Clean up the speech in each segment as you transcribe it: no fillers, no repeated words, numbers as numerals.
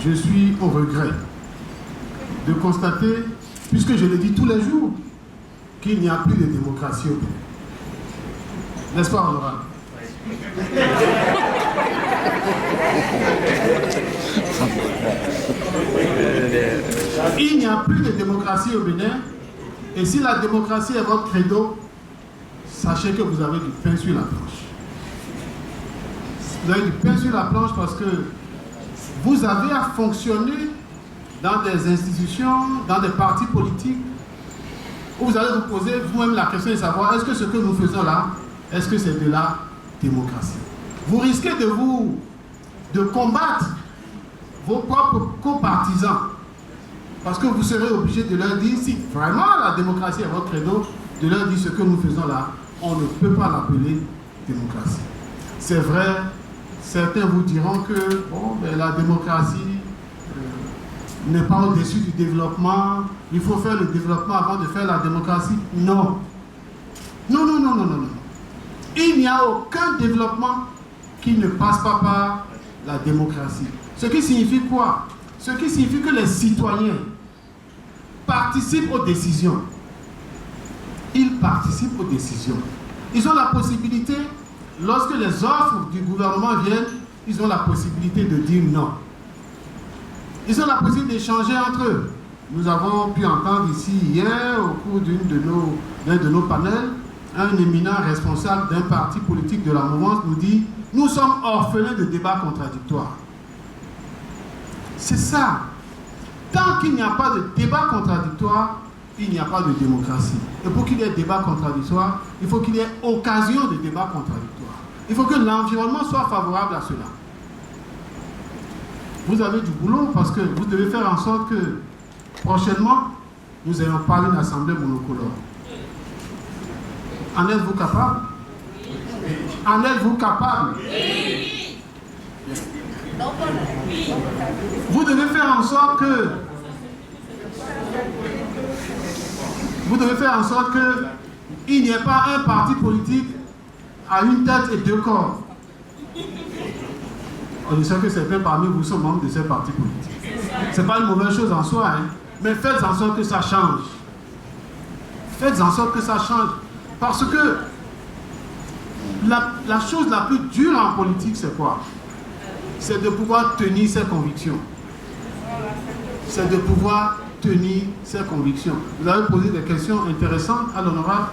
je suis au regret de constater, puisque je le dis tous les jours, qu'il n'y a plus de démocratie au Bénin. N'est-ce pas, honorable? Il n'y a plus de démocratie au Bénin, et si la démocratie est votre credo, sachez que vous avez du pain sur la planche. Vous avez du pain sur la planche parce que vous avez à fonctionner dans des institutions, dans des partis politiques, où vous allez vous poser vous-même la question de savoir est-ce que ce que nous faisons là, est-ce que c'est de la démocratie? Vous risquez de combattre vos propres copartisans parce que vous serez obligé de leur dire, si vraiment la démocratie est votre credo, de leur dire ce que nous faisons là, on ne peut pas l'appeler démocratie. C'est vrai, certains vous diront que bon, ben, la démocratie n'est pas au-dessus du développement, il faut faire le développement avant de faire la démocratie. Non. Non, non, non, non, non, non. Il n'y a aucun développement qui ne passe pas par la démocratie. Ce qui signifie quoi? Ce qui signifie que les citoyens participent aux décisions. Ils participent aux décisions. Ils ont la possibilité, lorsque les offres du gouvernement viennent, ils ont la possibilité de dire non. Ils ont la possibilité d'échanger entre eux. Nous avons pu entendre ici hier, au cours d'un de nos panels, un éminent responsable d'un parti politique de la mouvance nous dit « Nous sommes orphelins de débats contradictoires ». C'est ça. Tant qu'il n'y a pas de débat contradictoire, il n'y a pas de démocratie. Et pour qu'il y ait débat contradictoire, il faut qu'il y ait occasion de débat contradictoire. Il faut que l'environnement soit favorable à cela. Vous avez du boulot parce que vous devez faire en sorte que prochainement, nous n'ayons pas une assemblée monocolore. En êtes-vous capable? En êtes-vous capable? Vous devez faire en sorte que il n'y ait pas un parti politique à une tête et deux corps. On sait que certains parmi vous sont membres de ces partis politiques. Ce n'est pas une mauvaise chose en soi, hein, mais faites en sorte que ça change. Faites en sorte que ça change. Parce que la chose la plus dure en politique, c'est quoi? C'est de pouvoir tenir ses convictions. C'est de pouvoir tenir ses convictions. Vous avez posé des questions intéressantes à l'honorable.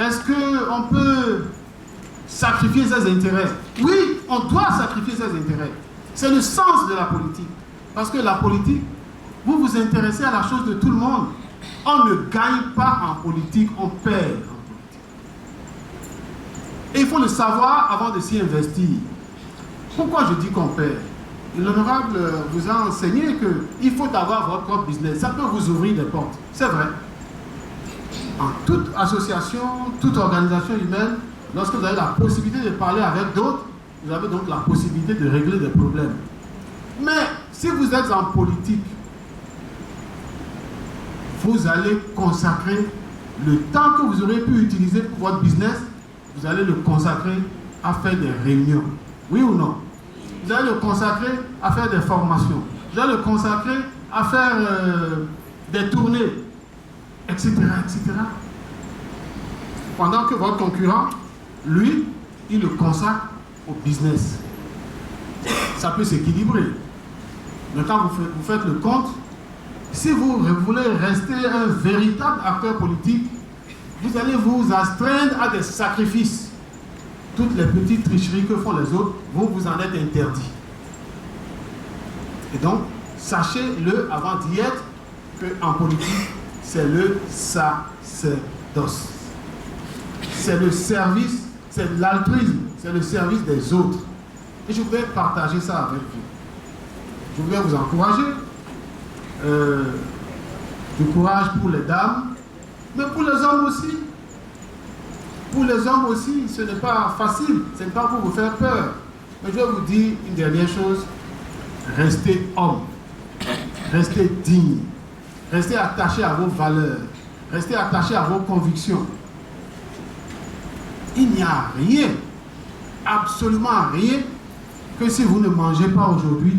Est-ce qu'on peut sacrifier ses intérêts? Oui, on doit sacrifier ses intérêts. C'est le sens de la politique. Parce que la politique, vous vous intéressez à la chose de tout le monde. On ne gagne pas en politique, on perd en politique. Et il faut le savoir avant de s'y investir. Pourquoi je dis qu'on perd? L'honorable vous a enseigné qu'il faut avoir votre propre business. Ça peut vous ouvrir des portes. C'est vrai. En toute association, toute organisation humaine, lorsque vous avez la possibilité de parler avec d'autres, vous avez donc la possibilité de régler des problèmes. Mais si vous êtes en politique, vous allez consacrer le temps que vous aurez pu utiliser pour votre business, vous allez le consacrer à faire des réunions. Oui ou non? Vous allez le consacrer à faire des formations. Vous allez le consacrer à faire des tournées, etc., etc. Pendant que votre concurrent, lui, il le consacre au business. Ça peut s'équilibrer. Mais quand vous faites le compte, si vous voulez rester un véritable acteur politique, vous allez vous astreindre à des sacrifices. Toutes les petites tricheries que font les autres, vous en êtes interdits. Et donc, sachez-le avant d'y être, qu'en politique, c'est le sacerdoce. C'est le service, c'est l'altruisme, c'est le service des autres. Et je voudrais partager ça avec vous. Je voudrais vous encourager. Du courage pour les dames, mais pour les hommes aussi. Pour les hommes aussi, ce n'est pas facile, ce n'est pas pour vous faire peur. Mais je vais vous dire une dernière chose, restez homme, restez digne, restez attaché à vos valeurs, restez attaché à vos convictions. Il n'y a rien, absolument rien, que si vous ne mangez pas aujourd'hui,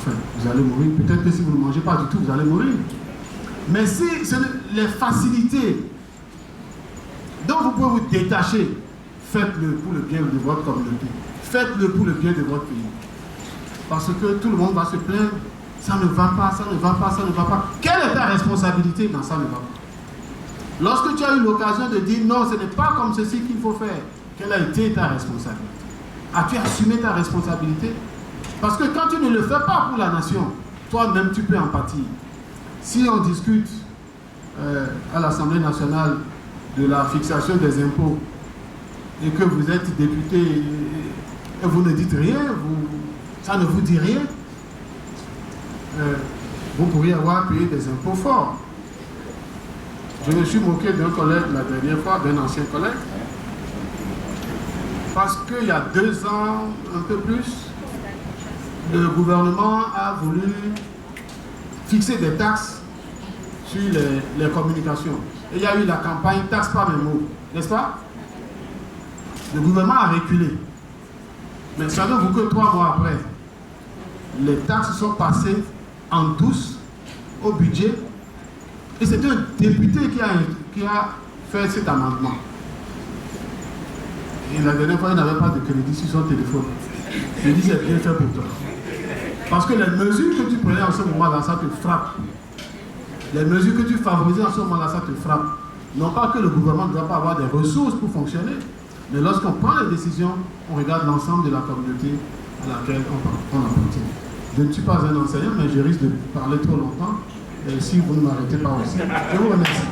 enfin, vous allez mourir. Peut-être que si vous ne mangez pas du tout, vous allez mourir. Mais si les facilités dont vous pouvez vous détacher, faites-le pour le bien de votre communauté. Faites-le pour le bien de votre pays. Parce que tout le monde va se plaindre. Ça ne va pas, ça ne va pas, ça ne va pas. Quelle est ta responsabilité quand ça ne va pas? Lorsque tu as eu l'occasion de dire non, ce n'est pas comme ceci qu'il faut faire, quelle a été ta responsabilité? As-tu assumé ta responsabilité? Parce que quand tu ne le fais pas pour la nation, toi-même tu peux en pâtir. Si on discute à l'Assemblée nationale de la fixation des impôts et que vous êtes député et vous ne dites rien, ça ne vous dit rien, vous pourriez avoir payé des impôts forts. Je me suis moqué d'un collègue la dernière fois, d'un ancien collègue, parce qu'il y a 2 ans, un peu plus, le gouvernement a voulu fixer des taxes sur les communications. Et il y a eu la campagne « Taxe pas mes mots », n'est-ce pas? Le gouvernement a reculé. Mais savez-vous que 3 mois après, les taxes sont passées en douce au budget? Et c'est un député qui a fait cet amendement. Et la dernière fois, il n'avait pas de crédit sur son téléphone. Je dis, c'est bien fait pour toi. Parce que les mesures que tu prenais en ce moment-là, ça te frappe. Les mesures que tu favorisais en ce moment-là, ça te frappe. Non pas que le gouvernement ne doit pas avoir des ressources pour fonctionner, mais lorsqu'on prend les décisions, on regarde l'ensemble de la communauté à laquelle on appartient. Je ne suis pas un enseignant, mais je risque de parler trop longtemps. Et si vous ne m'arrêtez pas aussi, je vous remercie.